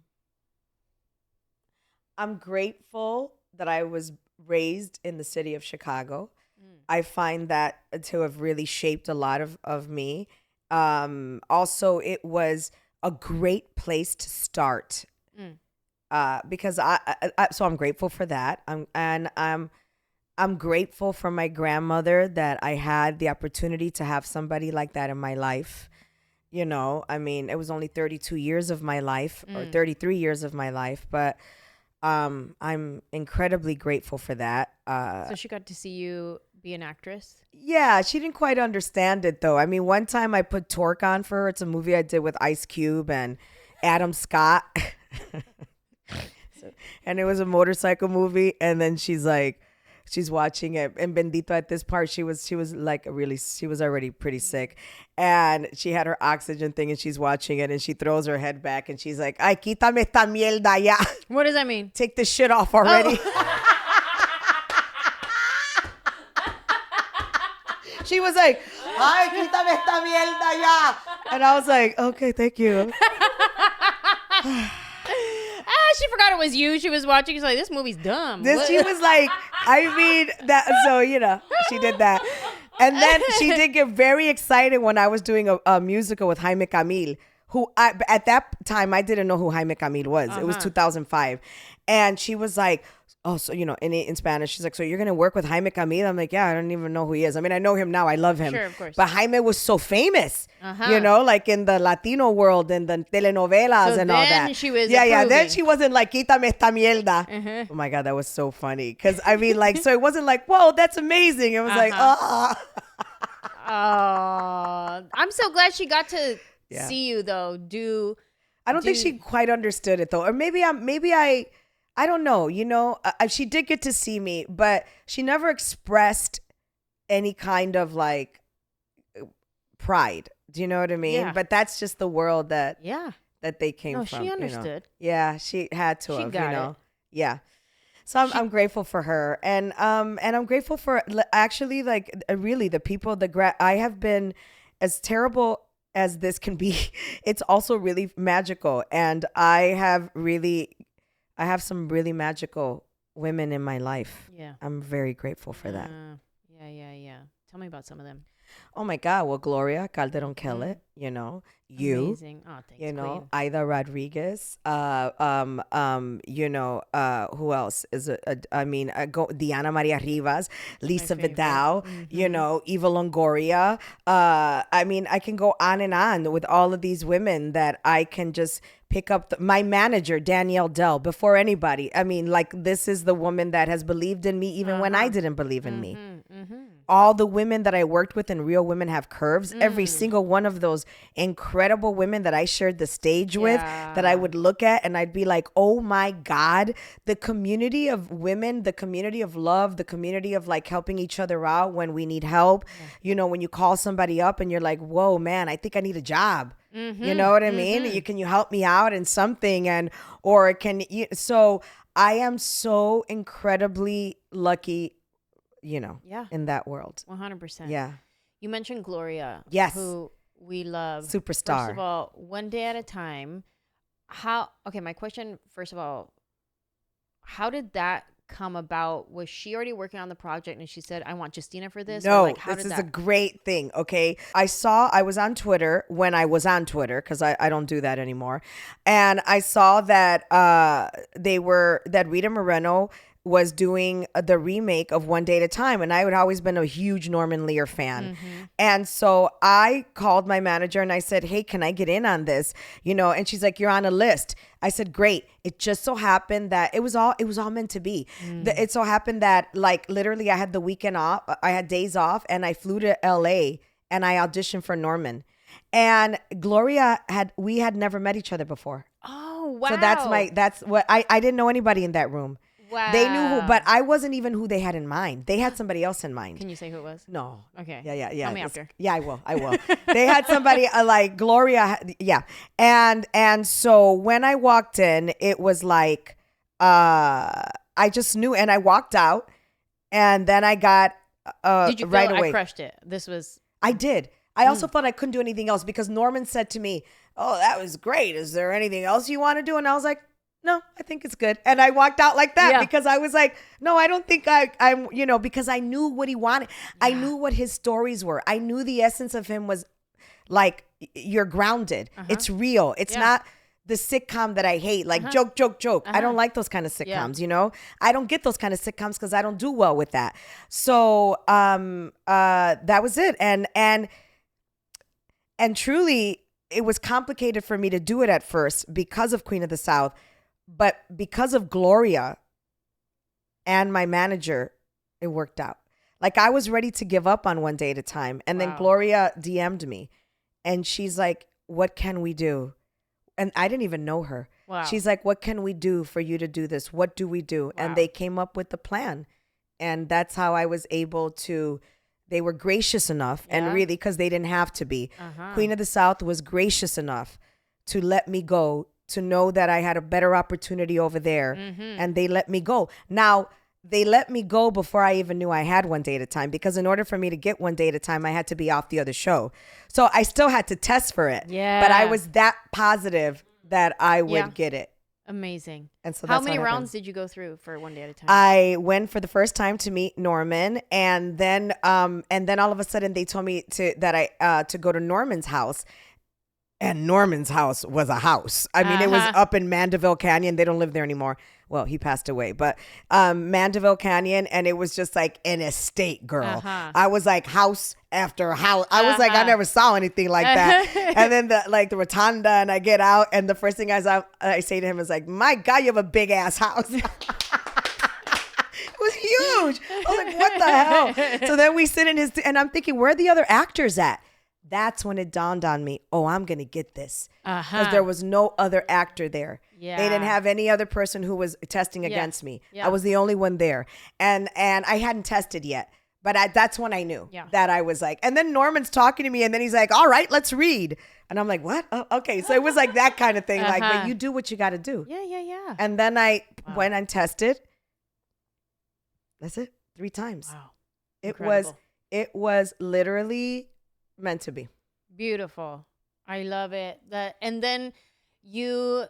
grateful that I was raised in the city of Chicago. I find that to have really shaped a lot of me. Also, it was a great place to start because so I'm grateful for that. I'm grateful for my grandmother that I had the opportunity to have somebody like that in my life. You know, I mean, it was only 32 years of my life or 33 years of my life, but I'm incredibly grateful for that. So she got to see you be an actress? Yeah, she didn't quite understand it though. I mean, one time I put Torque on for her. It's a movie I did with Ice Cube and Adam Scott. And it was a motorcycle movie. And then she's watching it. And Bendito at this part, she was already pretty sick. And she had her oxygen thing and she's watching it and she throws her head back and she's like, ay, quítame esta mierda ya. What does that mean? Take the shit off already. Oh. She was like, ay, quítame esta mierda ya. And I was like, okay, thank you. She forgot it was you. She was watching. She's like, this movie's dumb. She was like, I mean, that. So, she did that. And then she did get very excited when I was doing a musical with Jaime Camil, who at that time, I didn't know who Jaime Camil was. It was 2005. And she was like, oh, so, in Spanish, she's like, so you're going to work with Jaime Camil? I'm like, yeah, I don't even know who he is. I mean, I know him now. I love him. Sure, of course. But Jaime was so famous, like in the Latino world and the telenovelas and all that. She was Then she wasn't like, quítame esta mierda. Oh my God, that was so funny. Because I mean, like, so it wasn't like, whoa, that's amazing. It was like, oh. I'm so glad she got to see you though. I don't think she quite understood it though. Or maybe I don't know, she did get to see me, but she never expressed any kind of like pride. Do you know what I mean? Yeah. But that's just the world that they came from. She understood. Yeah, she had to she have, got it. Yeah. So I'm grateful for her. And I'm grateful for actually like really the people, I have been as terrible as this can be. It's also really magical. And I have some really magical women in my life. Yeah. I'm very grateful for that. Yeah. Tell me about some of them. Oh my God. Well, Gloria Calderon Kellett, you. Amazing. Oh, thanks, Queen. Ida Rodriguez. Who else is Diana Maria Rivas, Lisa Vidal, Eva Longoria. I mean, I can go on and on with all of these women that I can just pick up. My manager, Danielle Dell, before anybody. I mean, like, this is the woman that has believed in me even when I didn't believe in me. All the women that I worked with in Real Women Have Curves, every single one of those incredible women that I shared the stage with, that I would look at and I'd be like, oh my God, the community of women, the community of love, the community of like helping each other out when we need help. When you call somebody up and you're like, whoa, man, I think I need a job. You know what I mean? Can you help me out in something? So I am so incredibly lucky, in that world. 100%. Yeah. You mentioned Gloria. Yes. Who we love. Superstar. First of all, one day at a time. My question, first of all, how did that come about? Was she already working on the project and she said, I want Justina for this? No, this is a great thing. Okay. I was on Twitter when I was on Twitter, because I don't do that anymore. And I saw that that Rita Moreno was doing the remake of One Day at a Time. And I had always been a huge Norman Lear fan. And so I called my manager and I said, hey, can I get in on this? And she's like, you're on a list. I said, great. It just so happened that it was all meant to be. It so happened that like literally I had the weekend off. I had days off and I flew to LA and I auditioned for Norman. And Gloria we had never met each other before. Oh, wow. So that's what I didn't know anybody in that room. Wow. They knew who, but I wasn't even who they had in mind. They had somebody else in mind. Can you say who it was? No. Okay. Yeah. Tell me after. Yeah, I will. They had somebody like Gloria. Yeah. And so when I walked in, it was like, I just knew, and I walked out and then I got, did you feel right away. I crushed it? I did. I also felt I couldn't do anything else because Norman said to me, oh, that was great. Is there anything else you want to do? And I was like, no, I think it's good. And I walked out like that because I was like, no, I don't think I'm, because I knew what he wanted. Yeah. I knew what his stories were. I knew the essence of him was like, you're grounded. It's real. It's not the sitcom that I hate, like joke. I don't like those kind of sitcoms, I don't get those kind of sitcoms because I don't do well with that. So that was it. And truly, it was complicated for me to do it at first because of Queen of the South. But because of Gloria and my manager, it worked out. Like I was ready to give up on One Day at a Time. And then Gloria DM'd me and she's like, what can we do? And I didn't even know her. Wow. She's like, what can we do for you to do this? What do we do? Wow. And they came up with the plan. And that's how I was able to, they were gracious enough. And really, because they didn't have to be. Queen of the South was gracious enough to let me go, to know that I had a better opportunity over there. And they let me go. Now, they let me go before I even knew I had One Day at a Time, because in order for me to get One Day at a Time, I had to be off the other show. So I still had to test for it. Yeah. But I was that positive that I would get it. Amazing. And so how many rounds did you go through for One Day at a Time? I went for the first time to meet Norman, and then all of a sudden they told me to go to Norman's house. And Norman's house was a house. I mean, it was up in Mandeville Canyon. They don't live there anymore. Well, he passed away. But Mandeville Canyon, and it was just like an estate, girl. I was like house after house. I was like, I never saw anything like that. And then the rotunda, and I get out, and the first thing I say to him is like, my God, you have a big ass house. It was huge. I was like, what the hell? So then we sit in and I'm thinking, where are the other actors at? That's when it dawned on me, I'm going to get this. Because there was no other actor there. Yeah. They didn't have any other person who was testing against me. Yeah. I was the only one there. And I hadn't tested yet. But that's when I knew that I was like, and then Norman's talking to me and then he's like, all right, let's read. And I'm like, what? Oh, okay. So it was like that kind of thing. Like, but you do what you got to do. Yeah. And then I went and tested. That's it. 3 times. Wow. It was literally meant to be. Beautiful. I love it. And then you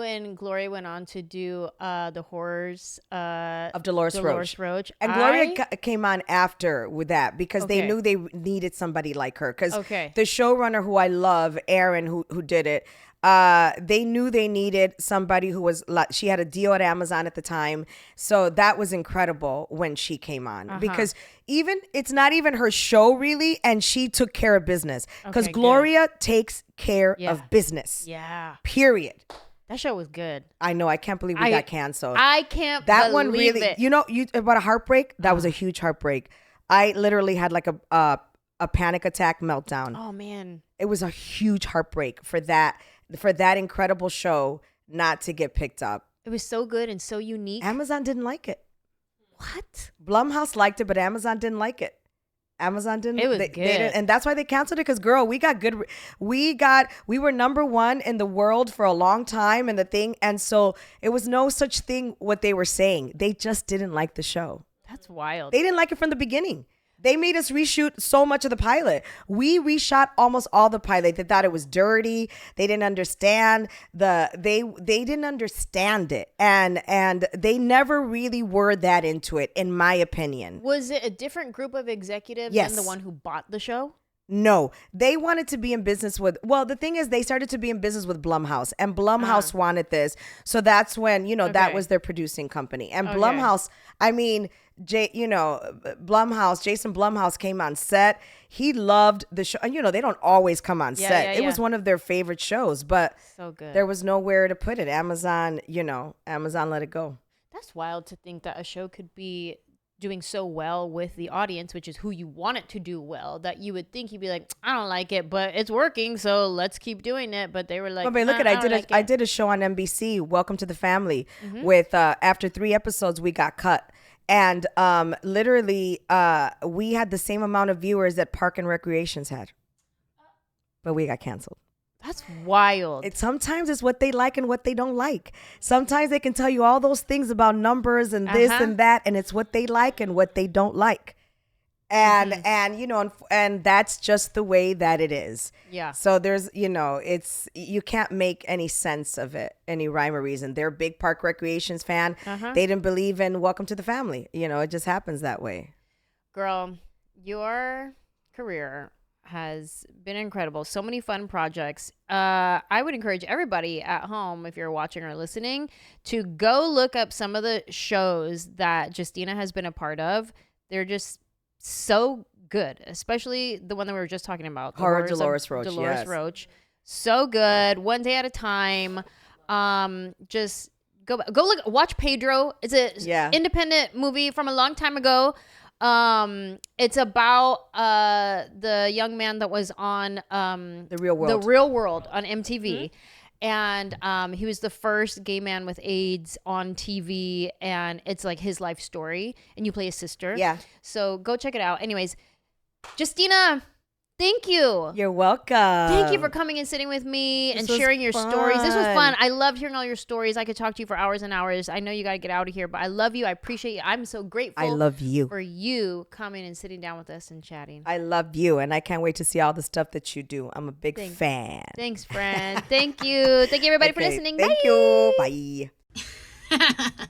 and Gloria went on to do the horrors of Dolores Roach. And Gloria came on after with that because they knew they needed somebody like her. Because the showrunner who I love, Erin, who did it, they knew they needed somebody who was like, she had a deal at Amazon at the time. So that was incredible when she came on because it's not even her show really. And she took care of business because Gloria takes care of business. Yeah. Period. That show was good. I know. I can't believe we got canceled. I can't believe one really, it. You about a heartbreak? That was a huge heartbreak. I literally had like a panic attack meltdown. Oh man. It was a huge heartbreak for that incredible show not to get picked up. It was so good and so unique. Amazon didn't like it. What? Blumhouse liked it, but Amazon didn't like it. Amazon didn't. It was good. They didn't, and that's why they canceled it. Because girl, we got good. We were #1 in the world for a long time, and so it was no such thing. What they were saying, they just didn't like the show. That's wild. They didn't like it from the beginning. They made us reshoot so much of the pilot. We reshot almost all the pilot. They thought it was dirty. They didn't understand they didn't understand it. And they never really were that into it, in my opinion. Was it a different group of executives than the one who bought the show? No, they wanted to be in business with, well, the thing is they started to be in business with Blumhouse, and Blumhouse wanted this. So that's when, that was their producing company. And Blumhouse, I mean, Blumhouse, Jason Blumhouse came on set. He loved the show. And, they don't always come on set. It was one of their favorite shows, but so good. There was nowhere to put it. Amazon let it go. That's wild to think that a show could be doing so well with the audience, which is who you want it to do well, that you would think you'd be like, I don't like it, but it's working, so let's keep doing it. But they were like, but look I did a show on NBC, Welcome to the Family, with after 3 episodes we got cut, and literally we had the same amount of viewers that Park and Recreations had, but we got canceled. That's wild. Sometimes it's what they like and what they don't like. Sometimes they can tell you all those things about numbers and this and that, and it's what they like and what they don't like. And and that's just the way that it is. Yeah. So there's, you can't make any sense of it, any rhyme or reason. They're a big Park Recreations fan. They didn't believe in Welcome to the Family. It just happens that way. Girl, your career has been incredible. So many fun projects. I would encourage everybody at home, if you're watching or listening, to go look up some of the shows that Justina has been a part of. They're just so good, especially the one that we were just talking about. Dolores Roach. Dolores Roach. So good. One Day at a Time. Just go look, watch Pedro. It's a independent movie from a long time ago. It's about the young man that was on The Real World on MTV. And he was the first gay man with AIDS on TV, and it's like his life story, and you play his sister. Yeah. So go check it out. Anyways, Justina, thank you. You're welcome. Thank you for coming and sitting with me and sharing your stories. This was fun. I loved hearing all your stories. I could talk to you for hours and hours. I know you got to get out of here, but I love you. I appreciate you. I'm so grateful. I love you. For you coming and sitting down with us and chatting. I love you, and I can't wait to see all the stuff that you do. I'm a big fan. Thanks, friend. Thank you. Thank you, everybody, for listening. Thank you. Bye.